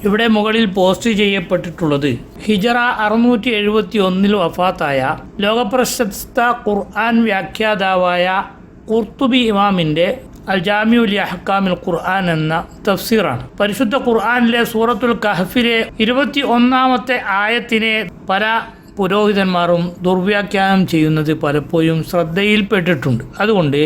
ഇവിടെ മുകളിൽ പോസ്റ്റ് ചെയ്യപ്പെട്ടിട്ടുള്ളത് ഹിജറ 671 വഫാത്തായ ലോകപ്രശസ്ത ഖുർആൻ വ്യാഖ്യാതാവായ ഖുർത്തുബി ഇമാമിൻ്റെ അൽ ജാമിഉ ലി അഹ്കാമിൽ ഖുർആൻ എന്ന തഫ്സീറാണ്. പരിശുദ്ധ ഖുർആനിലെ സൂറത്തുൽ കഹ്ഫിലെ 21-ാമത്തെ ആയത്തിനെ പല പുരോഹിതന്മാരും ദുർവ്യാഖ്യാനം ചെയ്യുന്നത് പലപ്പോഴും ശ്രദ്ധയിൽപ്പെട്ടിട്ടുണ്ട്. അതുകൊണ്ട്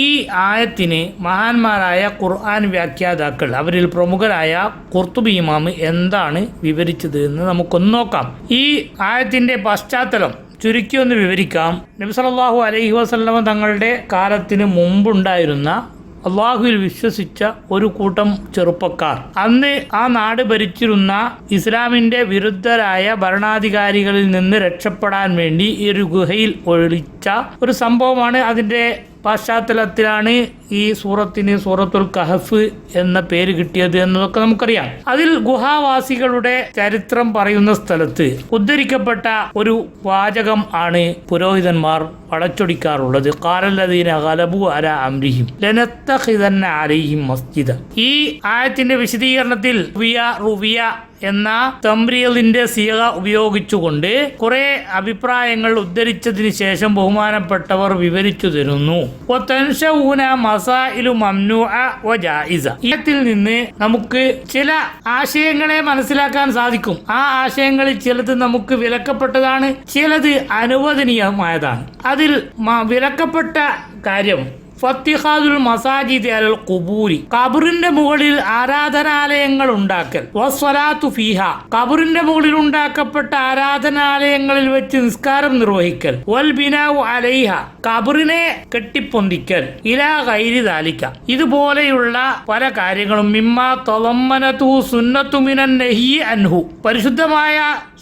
ഈ ആയത്തിന് മഹാന്മാരായ ഖുർആൻ വ്യാഖ്യാതാക്കൾ, അവരിൽ പ്രമുഖരായ ഖുർത്തുബി ഇമാം എന്താണ് വിവരിച്ചത് എന്ന് നമുക്കൊന്ന് നോക്കാം. ഈ ആയത്തിൻ്റെ പശ്ചാത്തലം ചുരുക്കി ഒന്ന് വിവരിക്കാം. നബി സല്ലല്ലാഹു അലൈഹി വസല്ലമ തങ്ങളുടെ കാലത്തിന് മുമ്പുണ്ടായിരുന്ന അള്ളാഹുവിൽ വിശ്വസിച്ച ഒരു കൂട്ടം ചെറുപ്പക്കാർ അന്ന് ആ നാട് ഭരിച്ചിരുന്ന ഇസ്ലാമിൻ്റെ വിരുദ്ധരായ ഭരണാധികാരികളിൽ നിന്ന് രക്ഷപ്പെടാൻ വേണ്ടി ഈ ഒരു ഗുഹയിൽ ഒളിച്ച ഒരു സംഭവമാണ്. അതിൻ്റെ പശ്ചാത്തലത്തിലാണ് ഈ സൂറത്തിന് സൂറത്തുൽ കഹഫ് എന്ന പേര് കിട്ടിയത് എന്നതൊക്കെ നമുക്കറിയാം. അതിൽ ഗുഹാവാസികളുടെ ചരിത്രം പറയുന്ന സ്ഥലത്ത് ഉദ്ധരിക്കപ്പെട്ട ഒരു വാചകം ആണ് പുരോഹിതന്മാർ വളച്ചൊടിക്കാറുള്ളത്. ഖാലല്ലദീന ഗലബു അലാ അംരിഹിം ലനത്തഖിദന്ന അലൈഹിം മസ്ജിദ. ഈ ആയത്തിന്റെ വിശദീകരണത്തിൽ റുവിയ എന്ന തംരീലിന്റെ സീഗ ഉപയോഗിച്ചുകൊണ്ട് കുറെ അഭിപ്രായങ്ങൾ ഉദ്ധരിച്ചതിന് ശേഷം ബഹുമാനപ്പെട്ടവർ വിവരിച്ചു തരുന്നു. ഇതിൽ നിന്ന് നമുക്ക് ചില ആശയങ്ങളെ മനസ്സിലാക്കാൻ സാധിക്കും. ആ ആശയങ്ങളിൽ ചിലത് നമുക്ക് വിലക്കപ്പെട്ടതാണ്, ചിലത് അനുവദനീയമായതാണ്. അതിൽ വിലക്കപ്പെട്ട കാര്യം ഫത്തിഹാദുൽ മസാജിദ് അലൽ ഖുബൂരി, ഖബറിന്റെ മുകളിൽ ആരാധനാലയങ്ങൾ ഉണ്ടാക്കൽ. വസ്സലാത്തു ഫീഹ, ഖബറിന്റെ മുകളിൽ ഉണ്ടാക്കപ്പെട്ട ആരാധനാലയങ്ങളിൽ വെച്ച് നിസ്കാരം നിർവഹിക്കൽ. വൽ ബിനാഉ അലൈഹ, ഖബറിനെ കെട്ടിപ്പൊന്തിക്കൽ. ഇലാ ഗൈരി ദാലിക, ഇതുപോലെയുള്ള പല കാര്യങ്ങളും മിമ്മാ തളമ്മനതു സുന്നത്തു മിനൻ നഹി അൻഹു, പരിശുദ്ധമായ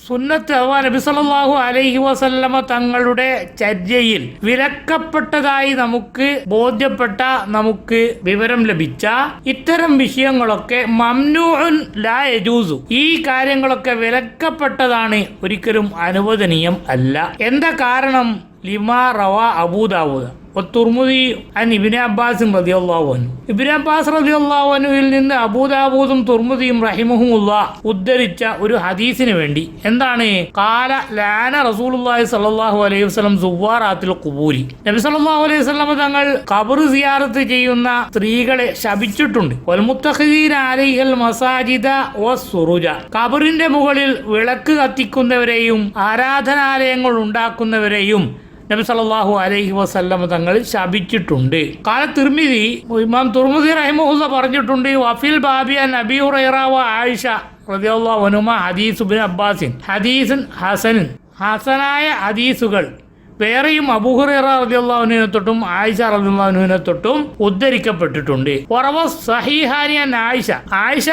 സുന്നത്ത് അഥവാ നബി സല്ലല്ലാഹു അലൈഹി വസല്ലമ തങ്ങളുടെ ചര്യയിൽ വിലക്കപ്പെട്ടതായി നമുക്ക് ബോധ്യപ്പെട്ട, നമുക്ക് വിവരം ലഭിച്ച ഇത്തരം വിഷയങ്ങളൊക്കെ മംനൂഉൻ ലാ യജൂസു, ഈ കാര്യങ്ങളൊക്കെ വിലക്കപ്പെട്ടതാണ്, ഒരിക്കലും അനുവദനീയം അല്ല. എന്താ കാരണം? ലിമാ റവാ അബൂ ദാവൂദ് തുർമുദി അൻ ഇബ്നു അബ്ബാസ് റളിയല്ലാഹു അൻഹു, ഇബ്നു അബ്ബാസ് റളിയല്ലാഹു അൻഹുവിൽ നിന്ന് അബൂ ദാവൂദും തുർമുദിയും റഹിമഹുമുല്ലാഹ് ഉദ്ധരിച്ച ഒരു ഹദീസിന് വേണ്ടി എന്താണ്? ഖാല ലഅന റസൂലുള്ളാഹി സ്വല്ലല്ലാഹു അലൈഹി വസല്ലം സുവാറാത്തുൽ ഖുബൂരി, നബി സല്ലല്ലാഹു അലൈഹി വസല്ലം തങ്ങൾ ഖബർ സിയാറത്ത് ചെയ്യുന്ന സ്ത്രീകളെ ശപിച്ചിട്ടുണ്ട്. വൽ മുത്തഖിദീന അലൈഹിൽ മസാജിദ വസ്സുറുജ, ഖബറിന്റെ മുകളിൽ വിളക്ക് കത്തിക്കുന്നവരെയും ആരാധനാലയങ്ങൾ ഉണ്ടാക്കുന്നവരെയും നബി സല്ലല്ലാഹു അലൈഹി വസല്ലം തങ്ങൾ ശപിച്ചിട്ടുണ്ട്. ഖാല തിർമിദി, ഇമാം തുർമുദി റഹിമഹുല്ലാഹ് പറഞ്ഞിട്ടുണ്ട്, വഫിൽ ബാബി അൻ അബീ ഹുറൈറ വ ആയിഷ റളിയല്ലാഹു അൻഹുമാ ഹദീസ് ഇബ്നു അബ്ബാസിൻ, ഹദീസുൻ ഹസനുൻ, ഹസനായ ഹദീസുകൾ വേറെയും അബൂ ഹുറൈറ റളിയല്ലാഹു അൻഹുവിനെ തൊട്ടും ആയിഷ റളിയല്ലാഹു അൻഹുവിനെ തൊട്ടും ഉദ്ധരിക്കപ്പെട്ടിട്ടുണ്ട്. വറവ സഹീഹാനി അൻ ആയിഷ, ആയിഷ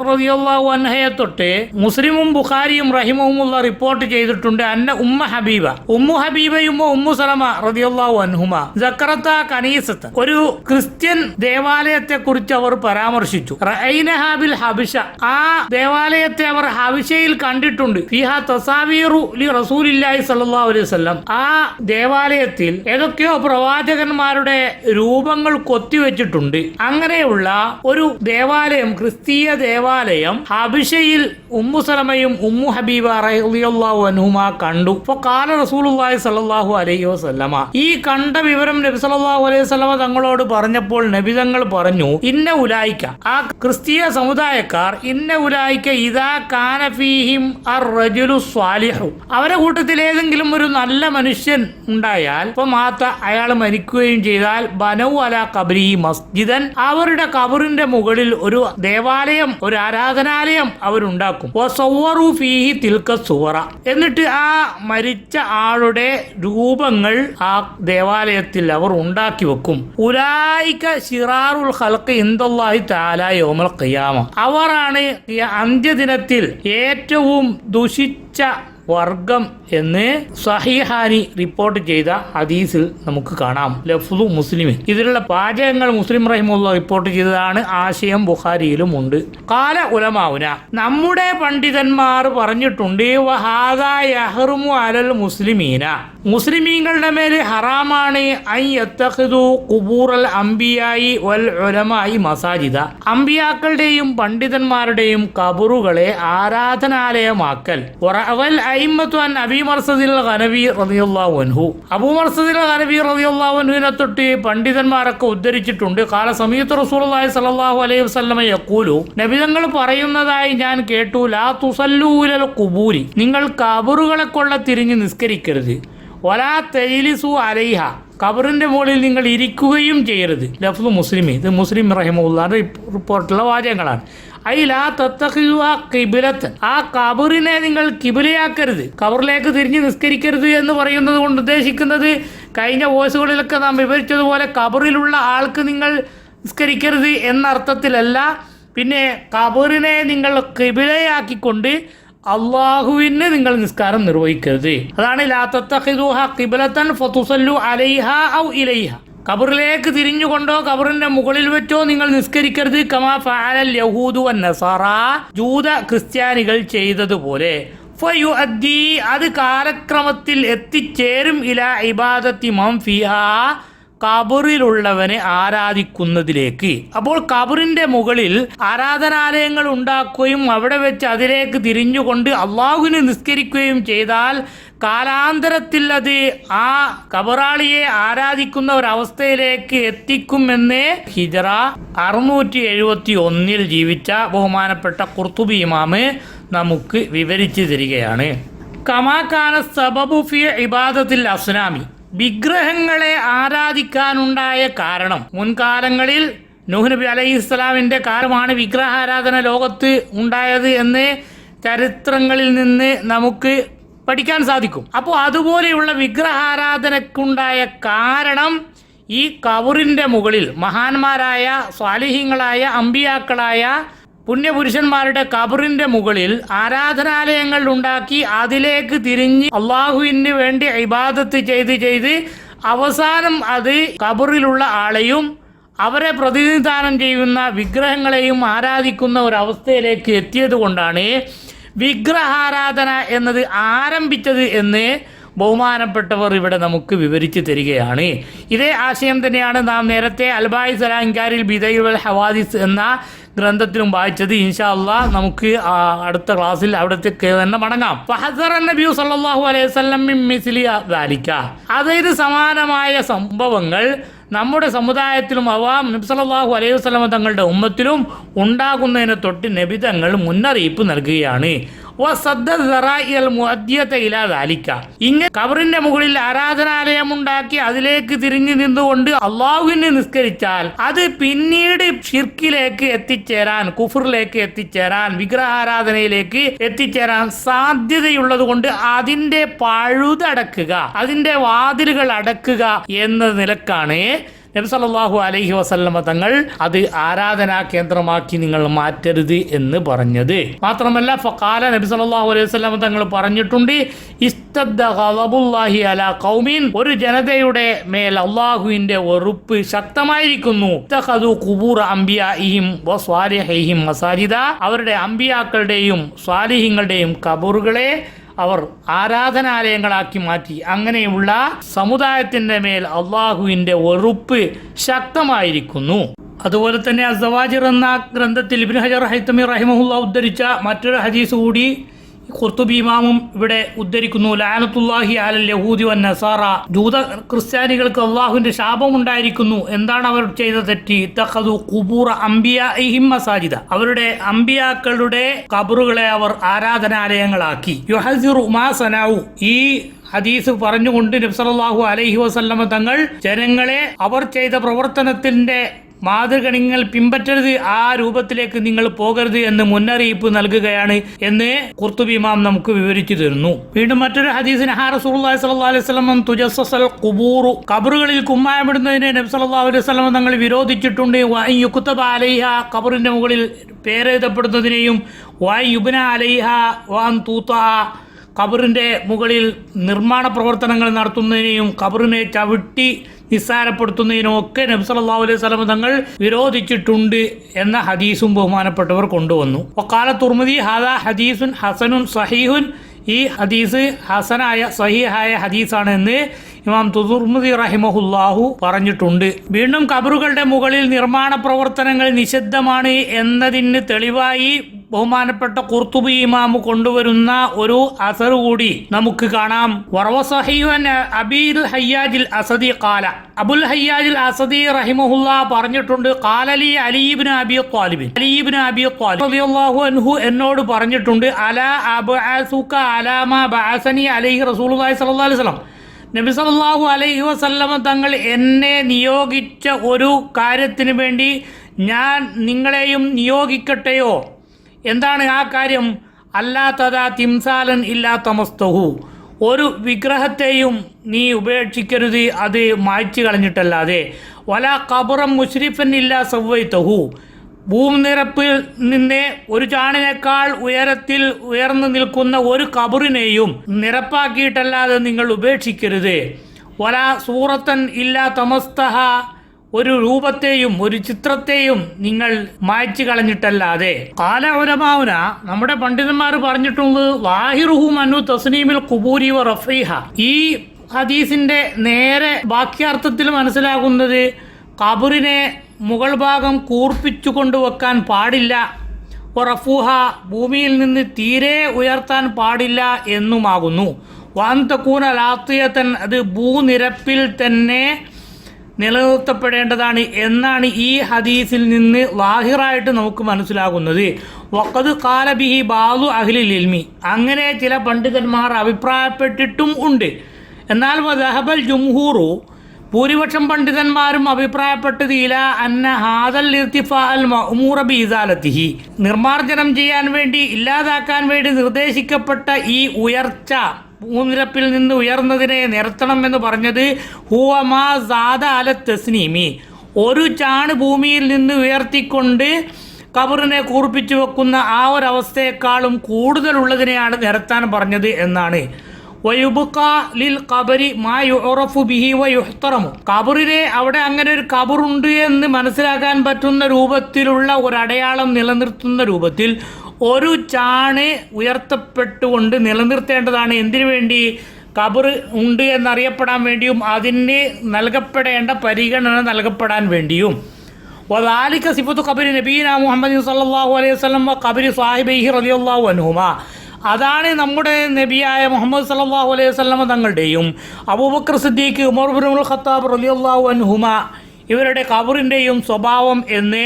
റളിയല്ലാഹു അൻഹയെ തൊട്ട് മുസ്ലിമും ബുഖാരിയും റഹിമഹുമുല്ലാഹ് റിപ്പോർട്ട് ചെയ്തിട്ടുണ്ട്. അന്ന ഉമ്മ ഹബീബയും ഉമ്മു സലമ റളിയല്ലാഹു അൻഹുമാ സക്കറത കനീസത്ത്, ഒരു ക്രിസ്ത്യൻ ദേവാലയത്തെ കുറിച്ച് അവർ പരാമർശിച്ചു. റഅയ്നഹാ ബിൽ ഹബശ, ആ ദേവാലയത്തെ അവർ ഹബശയിൽ കണ്ടിട്ടുണ്ട്. ഫിഹാ തസാവീറു ലി റസൂലില്ലാഹി സ്വല്ലല്ലാഹു അലൈഹി വസല്ലം, ആ ദേവാലയത്തിൽ ഏതൊക്കെയോ പ്രവാചകന്മാരുടെ രൂപങ്ങൾ കൊത്തിവെച്ചിട്ടുണ്ട്. അങ്ങനെയുള്ള ഒരു ദേവാലയം, ക്രിസ്തീയ ദേവാലയം ഹബശയിൽ ഉമ്മു സലമയും ഉമ്മു ഹബീബ റളിയല്ലാഹു അൻഹുമാ കണ്ടു. ഫഖാല റസൂലുള്ളാഹി സ്വല്ലല്ലാഹു അലൈഹി വസല്ലമ, ഈ കണ്ട വിവരം നബി സല്ലല്ലാഹു അലൈഹി വസല്ലമ തങ്ങളോട് പറഞ്ഞപ്പോൾ നബി തങ്ങൾ പറഞ്ഞു, ഇന്ന ഉലായിക, ആ ക്രിസ്തീയ സമുദായക്കാർ, ഇന്ന ഉലായിക ഇദാ കാന ഫീഹിം അർ-റജുലു സ്വാലിഹു, അവരുടെ കൂട്ടത്തിൽ ഏതെങ്കിലും ഒരു നല്ല മനുഷ്യൻ ഉണ്ടായാൽ, അയാൾ മരിക്കുകയും ചെയ്താൽ, ബനൗ അലാ ഖബ്രിഹി മസ്ജിദൻ, അവരുടെ ഖബറിന്റെ മുകളിൽ ഒരു ദേവാലയം, ഒരു ആരാധനാലയം അവരുണ്ടാക്കും. വസവ്വറു ഫീഹി തിൽക സുവറ, എന്നിട്ട് ആ മരിച്ച ആളുടെ രൂപങ്ങൾ ആ ദേവാലയത്തിൽ അവർ ഉണ്ടാക്കി വെക്കും. ഉലായിക ശിറാറുൽ ഖൽഖി ഇൻദല്ലാഹി തആല യൗമൽ ഖിയാമ, അവരാണ് അന്ത്യദിനത്തിൽ ഏറ്റവും ദുഷിച്ച വർഗം എന്ന് സഹീഹാനി റിപ്പോർട്ട് ചെയ്ത ഹദീസിൽ നമുക്ക് കാണാം. ലഫ്ളു മുസ്ലിമിൻ, ഇതിലുള്ള വാചകങ്ങൾ മുസ്ലിം റഹിമഹുല്ലാഹ് റിപ്പോർട്ട് ചെയ്തതാണ്. ആശയം ബുഖാരിയിലും ഉണ്ട്. ഖാല ഉലമാഉന, നമ്മുടെ പണ്ഡിതന്മാർ പറഞ്ഞിട്ടുണ്ട്, വഹാദാ യഹ്റുമു അലൽ മുസ്ലിമീന, മുസ്ലിമീങ്ങളുടെ മേൽ ഹറാമാണ് ഐ യത്തഖിദു ഖുബൂറൽ അംബിയായി വൽ ഉലമായി മസാജിദ, അംബിയാക്കളുടെയും പണ്ഡിതന്മാരുടെയും ഖബറുകളെ ആരാധനാലയമാക്കൽ. വറഅവൽ അയിമ്മത്തു അൻ അബീ മർസദിൽ ഗനവി റളിയല്ലാഹു അൻഹു, അബൂ മർസദിൽ ഗനവി റളിയല്ലാഹു അൻഹുവിനെ തൊട്ട് പണ്ഡിതന്മാരൊക്കെ ഉദ്ധരിച്ചിട്ടുണ്ട്. ഖാല സമീഅത്തു റസൂലുള്ളാഹി സ്വല്ലല്ലാഹു അലൈഹി വസല്ലമ യഖൂലു, നബി തങ്ങൾ പറയുന്നതായി ഞാൻ കേട്ടു, ലാ തുസല്ലൂ ഇലൽ ഖുബൂരി, നിങ്ങൾ ഖബറുകളെ കൊള്ള തിരിഞ്ഞ് നിസ്കരിക്കരുത്. വലാ തജ്ലിസു അലൈഹ, ഖബറിന്റെ മുകളിൽ നിങ്ങൾ ഇരിക്കുകയും ചെയ്യരുത്. ലഫ്ദു മുസ്ലിം, ഇത് മുസ്ലിം റഹിമഹുല്ലാഹുവിന്റെ റിപ്പോർട്ടുള്ള വാചകങ്ങളാണ്. ഐ ലാ തത്തഖിദുഹാ ഖിബ്ലത്തൻ, ആ ഖബറിനെ നിങ്ങൾ കിബിലയാക്കരുത്, ഖബറിലേക്ക് തിരിഞ്ഞ് നിസ്കരിക്കരുത് എന്ന് പറയുന്നത് കൊണ്ട് ഉദ്ദേശിക്കുന്നത് കഴിഞ്ഞ വോയിസുകളിലൊക്കെ നാം വിവരിച്ചതുപോലെ ഖബറിലുള്ള ആൾക്ക് നിങ്ങൾ നിസ്കരിക്കരുത് എന്ന അർത്ഥത്തിലല്ല. പിന്നെ ഖബറിനെ നിങ്ങൾ ഖിബിലയാക്കിക്കൊണ്ട് അള്ളാഹുവിന് നിങ്ങൾ നിസ്കാരം നിർവഹിക്കരുത്. അതാണ് ലാ തത്തഖിദൂഹാ ഖിബ്ലതൻ ഫതുസല്ലു അലൈഹാ ഔ ഇലൈഹ, ഖബറിലേക്ക് തിരിഞ്ഞുകൊണ്ടോ ഖബറിന്റെ മുകളിൽ വെച്ചോ നിങ്ങൾ നിസ്കരിക്കരുത്. കമാ ഫഅലൽ യഹൂദു വൻ നസാറ, ജൂത ക്രിസ്ത്യാനികൾ ചെയ്തതുപോലെ. ഫയുഅദ്ദി, അത് കാലക്രമത്തിൽ എത്തിച്ചേരും ഇലാ ഇബാദത്തി മൻ ഫിഹാ, ഖബറിലുള്ളവനെ ആരാധിക്കുന്നതിലേക്ക്. അപ്പോൾ ഖബറിന്റെ മുകളിൽ ആരാധനാലയങ്ങൾ ഉണ്ടാക്കുകയും അവിടെ വെച്ച് അതിലേക്ക് തിരിഞ്ഞുകൊണ്ട് അള്ളാഹുവിനെ നിസ്കരിക്കുകയും ചെയ്താൽ കാലാന്തരത്തിൽ അത് ആ ഖബറാളിയെ ആരാധിക്കുന്ന ഒരവസ്ഥയിലേക്ക് എത്തിക്കുമെന്ന് ഹിജറ 671 ജീവിച്ച ബഹുമാനപ്പെട്ട ഖുർത്തുബി ഇമാമ് നമുക്ക് വിവരിച്ചു തരികയാണ്. കമാകാന സബബു ഫി ഇബാദത്തിൽ അസ്നാമി, വിഗ്രഹങ്ങളെ ആരാധിക്കാനുണ്ടായ കാരണം, മുൻകാലങ്ങളിൽ നൂഹ് നബി അലൈഹിസ്സലാമിൻ്റെ കാലമാണ് വിഗ്രഹാരാധന ലോകത്ത് ഉണ്ടായത് എന്ന് ചരിത്രങ്ങളിൽ നിന്ന് നമുക്ക് പഠിക്കാൻ സാധിക്കും. അപ്പോൾ അതുപോലെയുള്ള വിഗ്രഹാരാധനക്കുണ്ടായ കാരണം ഈ ഖബറിൻ്റെ മുകളിൽ മഹാന്മാരായ സ്വാലിഹീങ്ങളായ അമ്പിയാക്കളായ പുണ്യപുരുഷന്മാരുടെ ഖബറിന്റെ മുകളിൽ ആരാധനാലയങ്ങൾ ഉണ്ടാക്കി അതിലേക്ക് തിരിഞ്ഞ് അള്ളാഹുവിന് വേണ്ടി ഇബാദത്ത് ചെയ്ത് അവസാനം അത് ഖബറിലുള്ള ആളെയും അവരെ പ്രതിനിധാനം ചെയ്യുന്ന വിഗ്രഹങ്ങളെയും ആരാധിക്കുന്ന ഒരവസ്ഥയിലേക്ക് എത്തിയത് കൊണ്ടാണ് വിഗ്രഹാരാധന എന്നത് ആരംഭിച്ചത് എന്ന് ബഹുമാനപ്പെട്ടവർ ഇവിടെ നമുക്ക് വിവരിച്ചു തരികയാണ്. ഇതേ ആശയം തന്നെയാണ് നാം നേരത്തെ അൽബായിസ് അൽ-അൻകാരിൽ ബിദഅ വൽ ഹവാദിസ് എന്ന ഗ്രന്ഥത്തിലും വായിച്ചത്. ഇൻഷാ അല്ലാഹ് നമുക്ക് അടുത്ത ക്ലാസ്സിൽ അവിടത്തേക്ക് തന്നെ മടങ്ങാം. ഫഹദറ നബി സല്ലല്ലാഹു അലൈഹി വസല്ലം മിൻ മിസ്ലി ദാലിക, അതായത് സമാനമായ സംഭവങ്ങൾ നമ്മുടെ സമുദായത്തിലും നബി സല്ലല്ലാഹു അലൈഹി വസല്ലം തങ്ങളുടെ ഉമ്മത്തിലും ഉണ്ടാകുന്നതിനെ തൊട്ട് നബി തങ്ങൾ മുന്നറിയിപ്പ് നൽകുകയാണ്. ഇങ്ങനെ ഖബറിന്റെ മുകളിൽ ആരാധനാലയം ഉണ്ടാക്കി അതിലേക്ക് തിരിഞ്ഞു നിന്നുകൊണ്ട് അള്ളാഹുവിനെ നിസ്കരിച്ചാൽ അത് പിന്നീട് ഷിർക്കിലേക്ക് എത്തിച്ചേരാൻ, കുഫറിലേക്ക് എത്തിച്ചേരാൻ, വിഗ്രഹാരാധനയിലേക്ക് എത്തിച്ചേരാൻ സാധ്യതയുള്ളത് കൊണ്ട് അതിന്റെ പഴുതടക്കുക, അതിന്റെ വാതിലുകൾ അടക്കുക എന്ന നിലക്കാണ് നബി സല്ലല്ലാഹു അലൈഹി വസല്ലമ തങ്ങൾ അത് ആരാധനാ കേന്ദ്രമാക്കി നിങ്ങൾ മാറ്റരുത് എന്ന് പറഞ്ഞത്. മാത്രമല്ല ഫഖാല, നബി സല്ലല്ലാഹു അലൈഹി വസല്ലമ തങ്ങൾ പറഞ്ഞിട്ടുണ്ട്, ഇസ്തദ്ദ ഗളബുല്ലാഹി അലാ ഖൗമിൻ, ഒരു ജനതയുടെ മേൽ അള്ളാഹുവിന്റെ വെറുപ്പ് ശക്തമായിരിക്കുന്നു. ഇത്തഖദു ഖുബൂറ അംബിയാഇഹിം വസ്വാലിഹീഹിം മസാജിദ, അവരുടെ അമ്പിയാക്കളുടെയും സ്വാലിഹീങ്ങളുടെയും ഖബറുകളെ അവർ ആരാധനാലയങ്ങളാക്കി മാറ്റി. അങ്ങനെയുള്ള സമുദായത്തിൻ്റെ മേൽ അള്ളാഹുവിൻ്റെ വെറുപ്പ് ശക്തമായിരിക്കുന്നു. അതുപോലെ തന്നെ അസ്സവാജിർ എന്ന ഗ്രന്ഥത്തിൽ ഇബ്നു ഹജർ ഹൈതമി റഹിമഹുല്ലാഹ് ഉദ്ധരിച്ച മറ്റൊരു ഹദീസ് കൂടി ഖുർത്തുബി ഇമാമും ഇവിടെ ഉദ്ധരിക്കുന്നു. ലഅനത്തുല്ലാഹി അലൽ യഹൂദി വൻ നസാറ, ജൂത ക്രിസ്ത്യാനികൾക്ക് അള്ളാഹുവിന്റെ ശാപം ഉണ്ടായിരിക്കുന്നു. എന്താണ് അവർ ചെയ്ത തെറ്റ്? ഇത്തഖദു ഖുബൂറ അംബിയാഇഹിം മസാജിദ, അവരുടെ അമ്പിയാക്കളുടെ ഖബറുകളെ അവർ ആരാധനാലയങ്ങളാക്കി. യുഹസിറു മാ സനഉ, ഈ ഹദീസ് പറഞ്ഞുകൊണ്ട് നബി സല്ലല്ലാഹു അലൈഹി വസല്ലമ തങ്ങൾ ജനങ്ങളെ അവർ ചെയ്ത പ്രവർത്തനത്തിന്റെ മാതൃക നിങ്ങൾ പിൻപറ്റരുത്, ആ രൂപത്തിലേക്ക് നിങ്ങൾ പോകരുത് എന്ന് മുന്നറിയിപ്പ് നൽകുകയാണ് എന്ന് ഖുർത്തുബി ഇമാം നമുക്ക് വിവരിച്ചു തരുന്നു. വീണ്ടും മറ്റൊരു ഹദീസിന് റസൂലുള്ളാഹി സ്വല്ലല്ലാഹു അലൈഹി വസല്ലം തുജസ്സൽ ഖുബൂറു, ഖബറുകളിൽ കുമ്മായമിടുന്നതിനെ നബി സല്ലല്ലാഹു അലൈഹി വസല്ലം തങ്ങൾ വിരോധിച്ചിട്ടുണ്ട്. വഅൻ യുക്തബ അലൈഹ, ഖബറിന്റെ മുകളിൽ പേരെഴുതപ്പെടുന്നതിനെയും വഅൻ യുബ്ന അലൈഹ വഅൻ തൂത, ഖബറിന്റെ മുകളിൽ നിർമ്മാണ പ്രവർത്തനങ്ങൾ നടത്തുന്നതിനെയും ഖബറിനെ ചവിട്ടി നിസ്സാരപ്പെടുത്തുന്നതിനും ഒക്കെ നബി സല്ലല്ലാഹു അലൈഹി വസല്ലം തങ്ങൾ വിരോധിച്ചിട്ടുണ്ട് എന്ന ഹദീസും ബഹുമാനപ്പെട്ടവർ കൊണ്ടുവന്നു. വഖാല തുർമുദി ഹാദാ ഹദീസുൻ ഹസനുൻ സഹീഹുൻ, ഈ ഹദീസ് ഹസനായ സഹീഹായ ഹദീസാണ് എന്ന് ഇമാം തുർമുദി റഹിമഹുല്ലാഹു പറഞ്ഞിട്ടുണ്ട്. വീണ്ടും ഖബറുകളുടെ മുകളിൽ നിർമ്മാണ പ്രവർത്തനങ്ങൾ നിഷിദ്ധമാണ് എന്നതിന് തെളിവായി ബഹുമാനപ്പെട്ട ഖുർത്തുബി ഇമാം കൊണ്ടുവരുന്ന ഒരു അസർ കൂടി നമുക്ക് കാണാം. വറവ സഹീഹൻ അബീൽ ഹയ്യാജിൽ അസദി ഖാല, അബുൽ ഹയ്യാജിൽ അസദി റഹിമഹുല്ലാ പറഞ്ഞിട്ടുണ്ട്, ഖാലലി അലി ഇബ്നു അബി ത്വാലിബ്, അലി ഇബ്നു അബി ത്വാലിബ് റളിയല്ലാഹു അൻഹു എന്നോട് പറഞ്ഞിട്ടുണ്ട്, അലാ അബ്അസുക അലാ മാ ബഅസനി അലൈഹി റസൂലുള്ളാഹി സ്വല്ലല്ലാഹു അലൈഹി വസല്ലം, നബി സല്ലല്ലാഹു അലൈഹി വസല്ലം തങ്ങൾ എന്നെ നിയോഗിച്ച ഒരു കാര്യത്തിന് വേണ്ടി ഞാൻ നിങ്ങളെയും നിയോഗിക്കട്ടെയോ? എന്താണ് ആ കാര്യം? അല്ലാ തദാ തിംസാലൻ ഇല്ലാ തമസ്തഹു, ഒരു വിഗ്രഹത്തെയും നീ ഉപേക്ഷിക്കരുത് അത് മായ്ച്ചു കളഞ്ഞിട്ടല്ലാതെ. വല ഖബറൻ മുശ്രിഫൻ ഇല്ലാ സവ്വൈതഹു, ഭൂനിരപ്പിൽ നിന്ന് ഒരു ചാണിനേക്കാൾ ഉയരത്തിൽ ഉയർന്നു നിൽക്കുന്ന ഒരു ഖബറിനെയും നിരപ്പാക്കിയിട്ടല്ലാതെ നിങ്ങൾ ഉപേക്ഷിക്കരുത്. വല സൂറത്തൻ ഇല്ലാ തമസ്തഹ, ഒരു രൂപത്തെയും ഒരു ചിത്രത്തെയും നിങ്ങൾ മായ്ച്ചു കളഞ്ഞിട്ടല്ലാതെ. കാല ഉലമാഉന, നമ്മുടെ പണ്ഡിതന്മാർ പറഞ്ഞിട്ടുള്ളത്, ലാഹിറുഹു മനു തസ്നീമിൽ ഖുബൂരി വ റഫീഹ, ഈ ഹദീസിന്റെ നേരെ വാക്യാർത്ഥത്തിൽ മനസ്സിലാകുന്നത് ഖബറിനെ മുകൾ ഭാഗം കൂർപ്പിച്ചു കൊണ്ടുവെക്കാൻ പാടില്ല, റഫൂഹ, ഭൂമിയിൽ നിന്ന് തീരെ ഉയർത്താൻ പാടില്ല എന്നുമാകുന്നു. വാന്തക്കൂന ലാത്തിയത്തൻ, അത് ഭൂനിരപ്പിൽ തന്നെ നിലനിർത്തപ്പെടേണ്ടതാണ് എന്നാണ് ഈ ഹദീസിൽ നിന്ന് ലാഹിറായിട്ട് നമുക്ക് മനസ്സിലാകുന്നത്. വഖദ് ഖാല ബിഹി ബാദു അഹ്ലിൽ ഇൽമി, അങ്ങനെ ചില പണ്ഡിതന്മാർ അഭിപ്രായപ്പെട്ടിട്ടും ഉണ്ട്. എന്നാൽ വദഹബൽ ജുംഹൂറു, ഭൂരിപക്ഷം പണ്ഡിതന്മാരും അഭിപ്രായപ്പെട്ടത് ഇലാ അന്ന ഹാദൽ ഇർതിഫാ അൽ മഅ്മൂറ ബിഇസാലതിഹി, നിർമാർജനം ചെയ്യാൻ വേണ്ടി ഇല്ലാതാക്കാൻ വേണ്ടി നിർദ്ദേശിക്കപ്പെട്ട ഈ ഉയർച്ച, ഭൂനിരപ്പിൽ നിന്ന് ഉയർന്നതിനെ നിർത്തണം എന്ന് പറഞ്ഞത്, ഹുവ മാ സാദ അല തസ്നീമി, ഒരു ചാണ് ഭൂമിയിൽ നിന്ന് ഉയർത്തിക്കൊണ്ട് ഖബറിനെ കൂർപ്പിച്ചു വെക്കുന്ന ആ ഒരവസ്ഥയെക്കാളും കൂടുതലുള്ളതിനെയാണ് നിരത്താൻ പറഞ്ഞത് എന്നാണ്. വയുബ്ഖ ലിൽ ഖബരി മാ യുറഫു ബിഹി വയുഹ്തറമു, ഖബറിനെ അവിടെ അങ്ങനെ ഒരു ഖബറുണ്ട് എന്ന് മനസ്സിലാക്കാൻ പറ്റുന്ന രൂപത്തിലുള്ള ഒരു അടയാളം നിലനിർത്തുന്ന രൂപത്തിൽ ഒരു ചാണ് ഉയർത്തപ്പെട്ടുകൊണ്ട് നിലനിർത്തേണ്ടതാണ്. എന്തിനു വേണ്ടി? ഖബർ ഉണ്ട് എന്നറിയപ്പെടാൻ വേണ്ടിയും അതിന് നൽകപ്പെടേണ്ട പരിഗണന നൽകപ്പെടാൻ വേണ്ടിയും. വദാലിക സിഫത്തു ഖബരി നബീന മുഹമ്മദ് സല്ലല്ലാഹു അലൈഹി വസല്ലം വ ഖബരി സാഹിബൈഹി റളിയല്ലാഹു അൻഹുമാ, അതാണ് നമ്മുടെ നബിയായ മുഹമ്മദ് സല്ലല്ലാഹു അലൈഹി വസല്ലം തങ്ങളുടെയും അബൂബക്കർ സിദ്ദീഖ്, ഉമർ ഇബ്നുൽ ഖത്താബ് റളിയല്ലാഹു അൻഹുമാ ഇവരുടെ ഖബറിൻ്റെയും സ്വഭാവം എന്ന്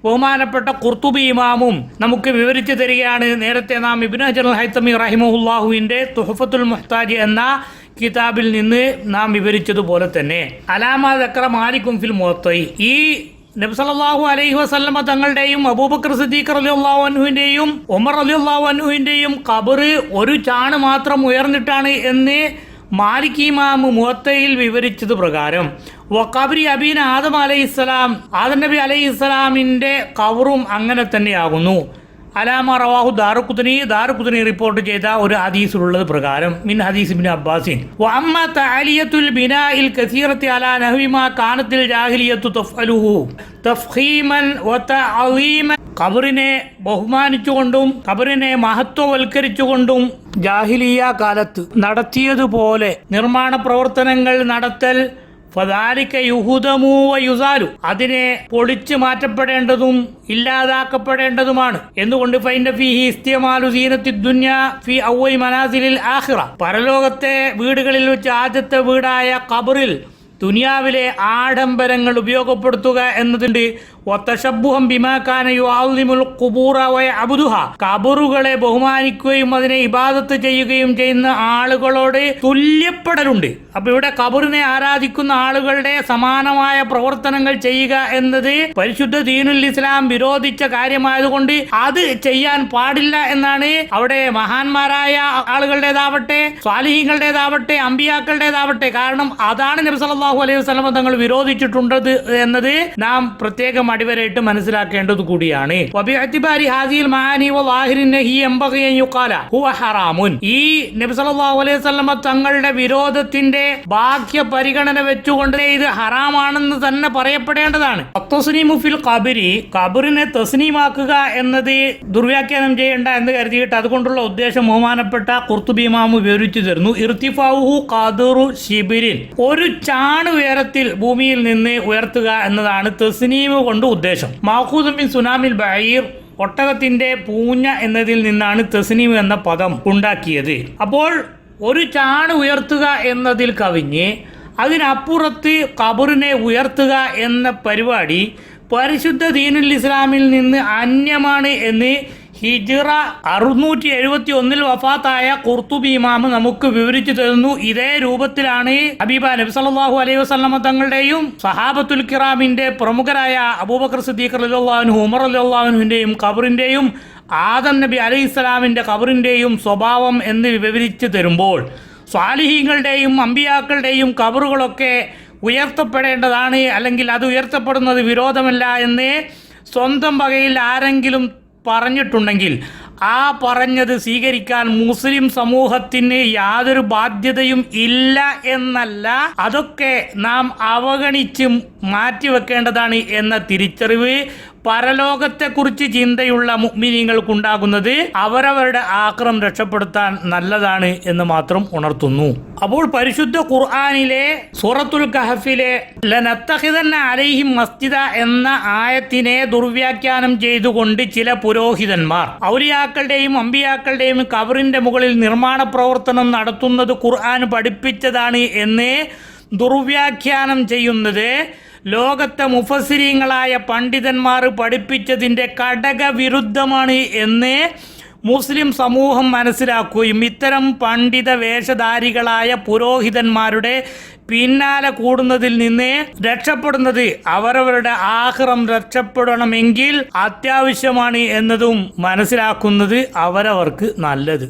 ബഹുമാനപ്പെട്ട ഖുർത്തുബി ഇമാമും നമുക്ക് വിവരിച്ചു തരികയാണ്. നേരത്തെ നാം ഇബ്നു ഹജർ അൽ ഹൈതമി റഹിമഹുല്ലാഹുവിൻ്റെ തുഹഫത്തുൽ മുഹ്താജ് എന്ന കിതാബിൽ നിന്ന് നാം വിവരിച്ചതുപോലെ തന്നെ അലാമാ ദക്കറ മാലിക്കും ഫിൽ മുവത്തഇ, ഈ നബി സല്ലല്ലാഹു അലൈഹി വസല്ലമ തങ്ങളുടെയും അബൂബക്കർ സിദ്ദീഖ് റളിയല്ലാഹു അൻഹുവിൻ്റെയും ഉമർ റളിയല്ലാഹു അൻഹുവിൻ്റെയും ഖബർ ഒരു ചാണ് മാത്രം ഉയർന്നിട്ടാണ് എന്ന് മാലിക് ഇമാം മുവത്തയിൽ വിവരിച്ചത് പ്രകാരം വഖബരി അബീന ആദം അലൈഹിസ്സലാം, ആദം നബി അലൈഹിസ്സലാമിൻ്റെ ഖബറും അങ്ങനെ തന്നെയാകുന്നു. അലാമ റവാഹു ദാറുഖുത്നി റിപ്പോർട്ട് ചെയ്ത ഒരു ഹദീസിലുള്ളത് പ്രകാരം മിൻ ഹദീസ് ഇബ്നു അബ്ബാസിൻ. വഅമ്മ തഅലിയത്തുൽ ബിനാഇൽ കസീറത്തി അലാ നഹ്വി മാ കാനത്തിൽ ജാഹിലിയത്തു തഫ്അലുഹു തഫ്ഖീമൻ വതഅളീമൻ, ഖബറിനെ ബഹുമാനിച്ചുകൊണ്ടും ഖബറിനെ മഹത്വവൽക്കരിച്ചുകൊണ്ടും ജാഹിലിയ കാലത്ത് നടത്തിയതുപോലെ നിർമ്മാണ പ്രവർത്തനങ്ങൾ നടത്തൽ, ഫദാലിക യുഹുദമു വയുസാലു, അതിനെ പൊളിച്ചു മാറ്റപ്പെടേണ്ടതും ഇല്ലാതാക്കപ്പെടേണ്ടതുമാണ്. എന്തുകൊണ്ട്? ഫൈന ഫീഹി ഇസ്തിമാലു സീനത്തി ദുനിയ ഫി അവ്വൽ മനാസിലിൽ ആഖിറ, പരലോകത്തെ വീടുകളിൽ വെച്ച് ആദ്യത്തെ വീടായ ഖബറിൽ ദുനിയാവിലെ ആഡംബരങ്ങൾ ഉപയോഗപ്പെടുത്തുക എന്നതുണ്ട്. വതശബ്ബുഹം ബിമാ കാന യുഅള്ളിമുൽ ഖുബൂറ വയഅബ്ദുഹ, ഖബറുകളെ ബഹുമാനിക്കുകയും അതിനെ ഇബാദത്ത് ചെയ്യുകയും ചെയ്യുന്ന ആളുകളോട് തുല്യപ്പെടലുണ്ട്. അപ്പോൾ ഇവിടെ ഖബറിനെ ആരാധിക്കുന്ന ആളുകളുടെ സമാനമായ പ്രവർത്തനങ്ങൾ ചെയ്യുക എന്നത് പരിശുദ്ധ ദീനുൽ ഇസ്ലാം വിരോധിച്ച കാര്യമായതുകൊണ്ട് അത് ചെയ്യാൻ പാടില്ല എന്നാണ് അവിടെ മഹാന്മാരായ ആളുകളുടേതാവട്ടെ, സ്വാലിഹീങ്ങളുടേതാവട്ടെ, അമ്പിയാക്കളുടേതാവട്ടെ, കാരണം അതാണ് നബി സല്ലല്ലാഹു അലൈഹി വസല്ലം തങ്ങൾ വിരോധിച്ചിട്ടുണ്ടത് എന്നത് നാം പ്രത്യേകം അടിവരായിട്ട് മനസ്സിലാക്കേണ്ടത് കൂടിയാണ്. വബിഅ്തിബാരി ഹാദിഹിൽ മആനി വളാഹിരി നഹി യംബഗി അൻ യുഖാല ഹുവ ഹറാമുൻ. ഈ നബി സല്ലല്ലാഹു അലൈഹി വസല്ലമ തങ്ങളുടെ വിരോധത്തിന്റെ ബാഹ്യ പരിഗണന വെച്ചുകൊണ്ട് ഇത് ഹറാമാണെന്ന് തന്നെ പറയപ്പെടേണ്ടതാണ്. തസ്നീമു ഫിൽ ഖബരി, ഖബറിനെ തസ്നീമാക്കുക എന്നത് ദുർവ്യാഖ്യാനം ചെയ്യേണ്ട എന്ന് കരുതിയിട്ട് അതുകൊണ്ടുള്ള ഉദ്ദേശം ബഹുമാനപ്പെട്ട ഖുർത്തുബി ഇമാം വിവരിച്ചു തരുന്നു. ഇർതിഫാഉഹു ഖദറു ശിബിരിൻ, ഒരു ചാണ് ഉയരത്തിൽ ഭൂമിയിൽ നിന്ന് ഉയർത്തുക എന്നതാണ് തസ്നീമ് കൊണ്ട് ഉദ്ദേശം. മഅഖൂദുൻ മിൻ സുനാമിൽ ബഈർ, ഒട്ടകത്തിന്റെ പൂഞ്ഞ എന്നതിൽ നിന്നാണ് തസ്നീം എന്ന പദം ഉണ്ടാക്കിയത്. അപ്പോൾ ഒരു ചാണ് ഉയർത്തുക എന്നതിൽ കവിഞ്ഞ് അതിനപ്പുറത്ത് ഖബറിനെ ഉയർത്തുക എന്ന പരിപാടി പരിശുദ്ധ ദീനുൽ ഇസ്ലാമിൽ നിന്ന് അന്യമാണ് എന്ന് ഹിജ്റ 671 വഫാത്തായ ഖുർത്തുബി ഇമാം നമുക്ക് വിവരിച്ചു തരുന്നു. ഇതേ രൂപത്തിലാണ് ഹബീബ നബി സല്ലല്ലാഹു അലൈഹി വസല്ലമ തങ്ങളുടെയും സഹാബത്തുൽ കിറാമിന്റെ പ്രമുഖരായ അബൂബക്കർ സിദ്ദീഖ് റളിയല്ലാഹു അൻഹു, ഉമർ റളിയല്ലാഹു അൻഹുവിന്റെയും ഖബറിന്റെയും ആദം നബി അലൈഹിസ്സലാമിന്റെ ഖബറിന്റെയും സ്വഭാവം എന്ന് വിവരിച്ചു തരുമ്പോൾ സ്വാലിഹീങ്ങളുടെയും അമ്പിയാക്കളുടെയും ഖബറുകളൊക്കെ ഉയർത്തപ്പെടേണ്ടതാണ്, അല്ലെങ്കിൽ അത് ഉയർത്തപ്പെടുന്നത് വിരോധമല്ല എന്ന് സ്വന്തം വകയിൽ ആരെങ്കിലും പറഞ്ഞിട്ടുണ്ടെങ്കിൽ ആ പറഞ്ഞത് സ്വീകരിക്കാൻ മുസ്ലിം സമൂഹത്തിന് യാതൊരു ബാധ്യതയും ഇല്ല എന്നല്ല, അതൊക്കെ നാം അവഗണിച്ച് മാറ്റിവെക്കേണ്ടതാണ് എന്ന തിരിച്ചറിവ് പരലോകത്തെക്കുറിച്ച് ചിന്തയുള്ള മുഅ്മിനീങ്ങൾക്കുണ്ടാകുന്നത് അവരവരുടെ ആക്രം രക്ഷപ്പെടുത്താൻ നല്ലതാണ് എന്ന് മാത്രം ഉണർത്തുന്നു. അപ്പോൾ പരിശുദ്ധ ഖുർആനിലെ സൂറത്തുൽ കഹഫിലെ ലനത്തഖിദന്ന അലൈഹിം മസ്ജിദ എന്ന ആയത്തിനെ ദുർവ്യാഖ്യാനം ചെയ്തുകൊണ്ട് ചില പുരോഹിതന്മാർ ഔലിയാക്കളുടെയും അമ്പിയാക്കളുടെയും ഖബറിന്റെ മുകളിൽ നിർമ്മാണ പ്രവർത്തനം നടത്തുന്നത് ഖുർആൻ പഠിപ്പിച്ചതാണ് എന്ന് ദുർവ്യാഖ്യാനം ചെയ്യുന്നത് ലോകത്തെ മുഫസ്സിരീങ്ങളായ പണ്ഡിതന്മാർ പഠിപ്പിച്ചതിൻ്റെ കടകവിരുദ്ധമാണ് എന്ന് മുസ്ലിം സമൂഹം മനസ്സിലാക്കുകയും ഇത്തരം പണ്ഡിത വേഷധാരികളായ പുരോഹിതന്മാരുടെ പിന്നാലെ കൂടുന്നതിൽ നിന്ന് രക്ഷപ്പെടുന്നത് അവരവരുടെ ആഖിറം രക്ഷപ്പെടണമെങ്കിൽ അത്യാവശ്യമാണ് എന്നതും മനസ്സിലാക്കുന്നത് അവരവർക്ക് നല്ലത്.